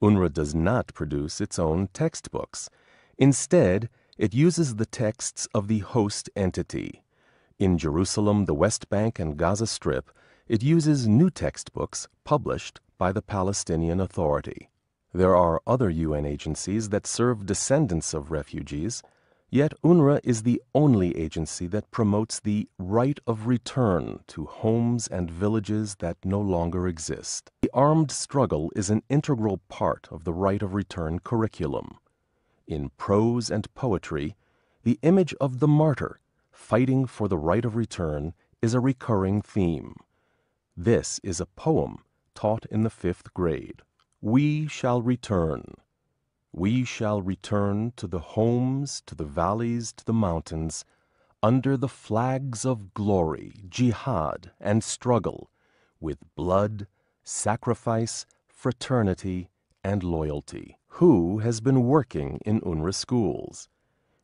UNRWA does not produce its own textbooks. Instead, it uses the texts of the host entity. In Jerusalem, the West Bank, and Gaza Strip, it uses new textbooks published by the Palestinian Authority. There are other UN agencies that serve descendants of refugees, yet UNRWA is the only agency that promotes the right of return to homes and villages that no longer exist. The armed struggle is an integral part of the right of return curriculum. In prose and poetry, the image of the martyr fighting for the right of return is a recurring theme. This is a poem taught in the 5th grade. We shall return. We shall return to the homes, to the valleys, to the mountains, under the flags of glory, jihad, and struggle, with blood, sacrifice, fraternity, and loyalty. Who has been working in UNRWA schools?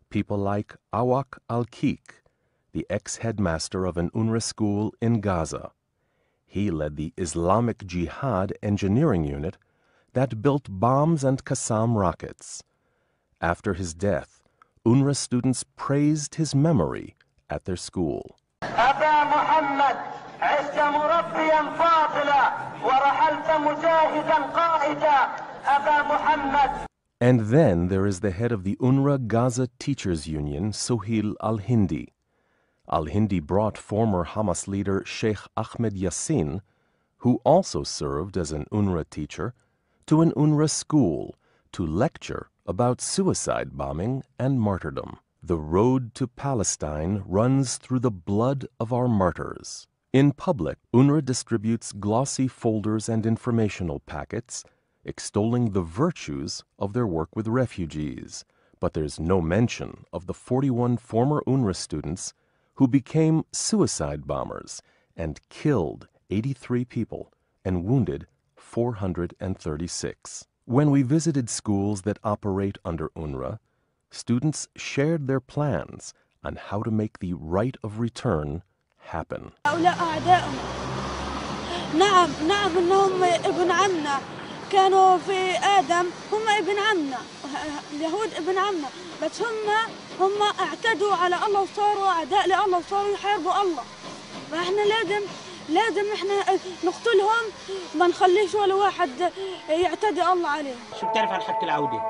People like Awak al-Kik, the ex-headmaster of an UNRWA school in Gaza. He led the Islamic Jihad engineering unit that built bombs and Qassam rockets. After his death, UNRWA students praised his memory at their school. And then there is the head of the UNRWA Gaza Teachers Union, Sohail al-Hindi. Al-Hindi brought former Hamas leader Sheikh Ahmed Yassin, who also served as an UNRWA teacher, to an UNRWA school to lecture about suicide bombing and martyrdom. The road to Palestine runs through the blood of our martyrs. In public, UNRWA distributes glossy folders and informational packets extolling the virtues of their work with refugees, but there's no mention of the 41 former UNRWA students who became suicide bombers and killed 83 people and wounded 436. When we visited schools that operate under UNRWA, students shared their plans on how to make the right of return happen. نعم إنهم ابن عمنا كانوا في آدم هم ابن عمنا اليهود ابن عمنا بس هم اعتدوا على الله وصاروا أعداء لله وصاروا يحاربوا الله فإحنا لازم إحنا نقتلهم ما نخليش ولا واحد يعتدي الله عليهم. شو بتعرف عن حق العودة؟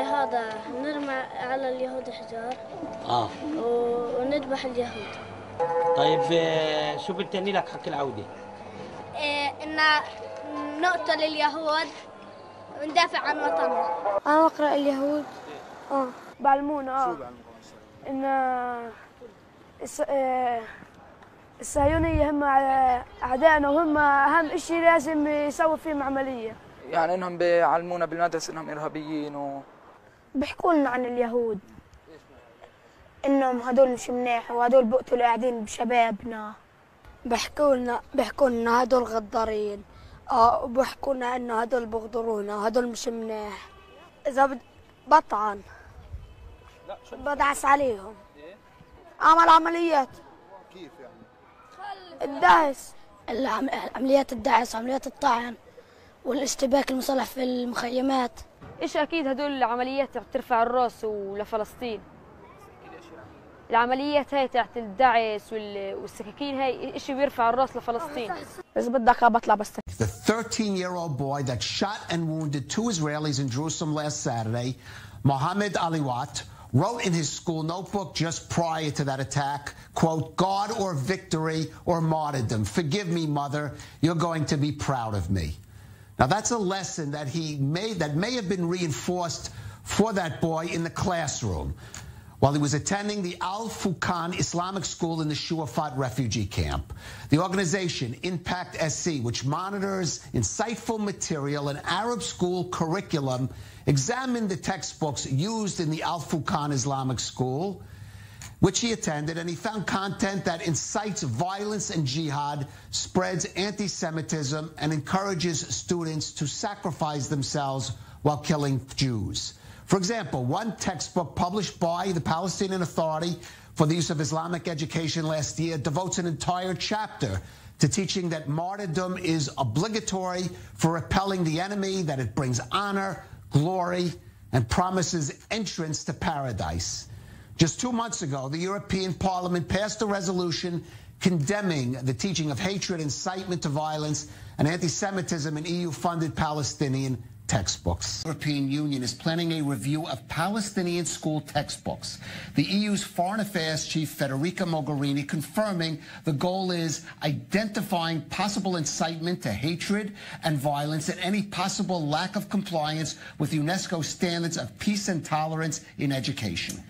هذا نرمى على اليهود حجار ونذبح اليهود. طيب شو بتعني لك حق العودة؟ إن نقتل اليهود وندافع عن وطننا. أنا أقرأ اليهود. بعلمونا إن الصهيونية هم أعدائنا وهم أهم شيء لازم يسوي فيهم عملية. يعني إنهم بيعلمونا بالمدرسة إنهم إرهابيين بيحكوا لنا عن اليهود إنهم هدول مش منيح وهدول بقتلوا قاعدين بشبابنا. بيحكوا لنا هدول غدارين وبيحكوا لنا إنه هدول بغدرونا وهدول مش منيح. إذا بطعن بدعس عليهم. عمل عمليات. كيف يعني؟ الدعس عمليات الدعس وعمليات الطعن والاشتباك المسلح في المخيمات. ايش اكيد هدول العمليات ترفع الراس ولفلسطين. العمليات هاي تحت الدعس والسكاكين هاي ايش بيرفع الراس لفلسطين. إذا بدك بطلع بس. The 13-year-old boy that shot and wounded 2 Israelis in Jerusalem last Saturday, Mohammed Aliwat, wrote in his school notebook just prior to that attack, quote, God or victory or martyrdom. Forgive me, mother. You're going to be proud of me. Now, that's a lesson that that may have been reinforced for that boy in the classroom while he was attending the Al-Furqan Islamic School in the Shuafat refugee camp. The organization, Impact SC, which monitors insightful material in Arab school curriculum, examined the textbooks used in the Al-Furqan Islamic School, which he attended, and he found content that incites violence and jihad, spreads anti-Semitism, and encourages students to sacrifice themselves while killing Jews. For example, one textbook published by the Palestinian Authority for the use of Islamic education last year devotes an entire chapter to teaching that martyrdom is obligatory for repelling the enemy, that it brings honor, glory, and promises entrance to paradise. Just 2 months ago, the European Parliament passed a resolution condemning the teaching of hatred, incitement to violence, and anti-Semitism in EU-funded Palestinian textbooks. The European Union is planning a review of Palestinian school textbooks. The EU's Foreign Affairs Chief Federica Mogherini confirming the goal is identifying possible incitement to hatred and violence and any possible lack of compliance with UNESCO standards of peace and tolerance in education.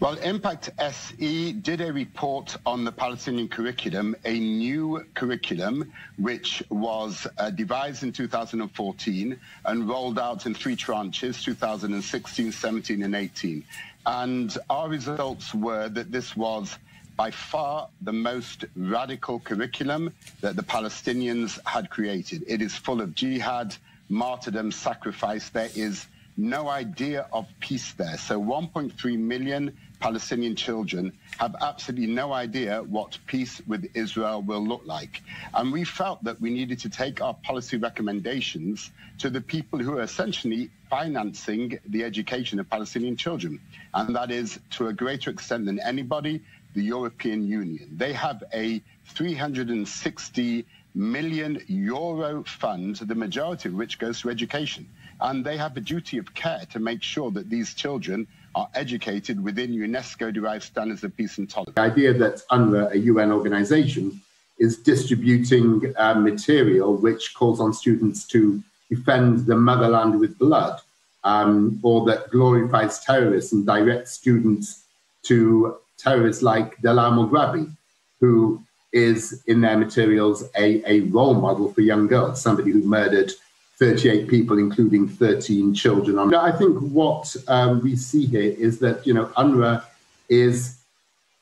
Well, Impact SE did a report on the Palestinian curriculum, a new curriculum which was devised in 2014 and rolled out in 3 tranches, 2016, 17 and 18. And our results were that this was by far the most radical curriculum that the Palestinians had created. It is full of jihad, martyrdom, sacrifice. There is no idea of peace there. So 1.3 million Palestinian children have absolutely no idea what peace with Israel will look like. And we felt that we needed to take our policy recommendations to the people who are essentially financing the education of Palestinian children. And that is, to a greater extent than anybody, the European Union. They have a 360 million euro fund, the majority of which goes to education. And they have a duty of care to make sure that these children are educated within UNESCO-derived standards of peace and tolerance. The idea that UNRWA, a UN organization, is distributing material which calls on students to defend the motherland with blood, or that glorifies terrorists and directs students to terrorists like Dalal Mughrabi, who is, in their materials, a role model for young girls, somebody who murdered 38 people, including 13 children. I think what we see here is that, UNRWA is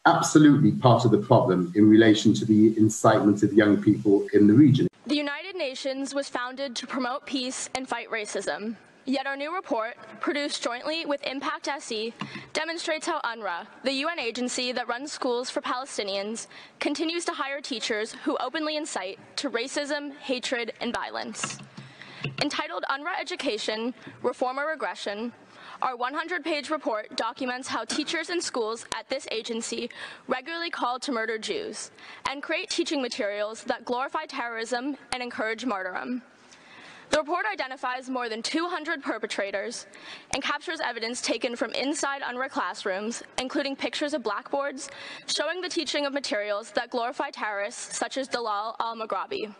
absolutely part of the problem in relation to the incitement of young people in the region. The United Nations was founded to promote peace and fight racism. Yet our new report, produced jointly with Impact SE, demonstrates how UNRWA, the UN agency that runs schools for Palestinians, continues to hire teachers who openly incite to racism, hatred, and violence. Entitled UNRWA Education, Reform or Regression, our 100-page report documents how teachers in schools at this agency regularly call to murder Jews and create teaching materials that glorify terrorism and encourage martyrdom. The report identifies more than 200 perpetrators and captures evidence taken from inside UNRWA classrooms, including pictures of blackboards showing the teaching of materials that glorify terrorists such as Dalal al-Mughrabi.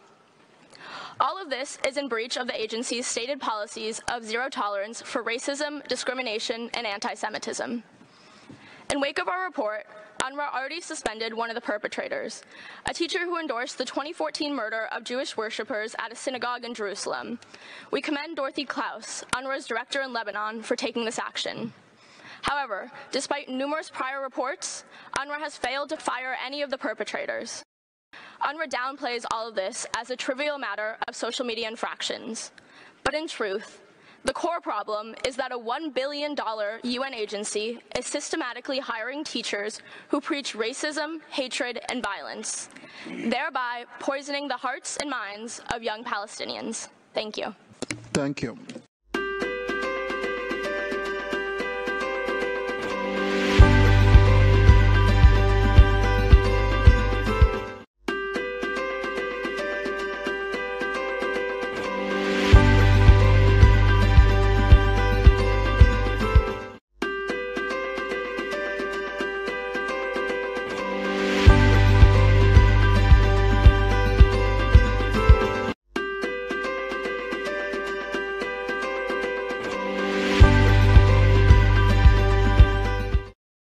All of this is in breach of the agency's stated policies of zero tolerance for racism, discrimination, and anti-Semitism. In wake of our report, UNRWA already suspended one of the perpetrators, a teacher who endorsed the 2014 murder of Jewish worshippers at a synagogue in Jerusalem. We commend Dorothy Klaus, UNRWA's director in Lebanon, for taking this action. However, despite numerous prior reports, UNRWA has failed to fire any of the perpetrators. UNRWA downplays all of this as a trivial matter of social media infractions. But in truth, the core problem is that a $1 billion UN agency is systematically hiring teachers who preach racism, hatred, and violence, thereby poisoning the hearts and minds of young Palestinians. Thank you. Thank you.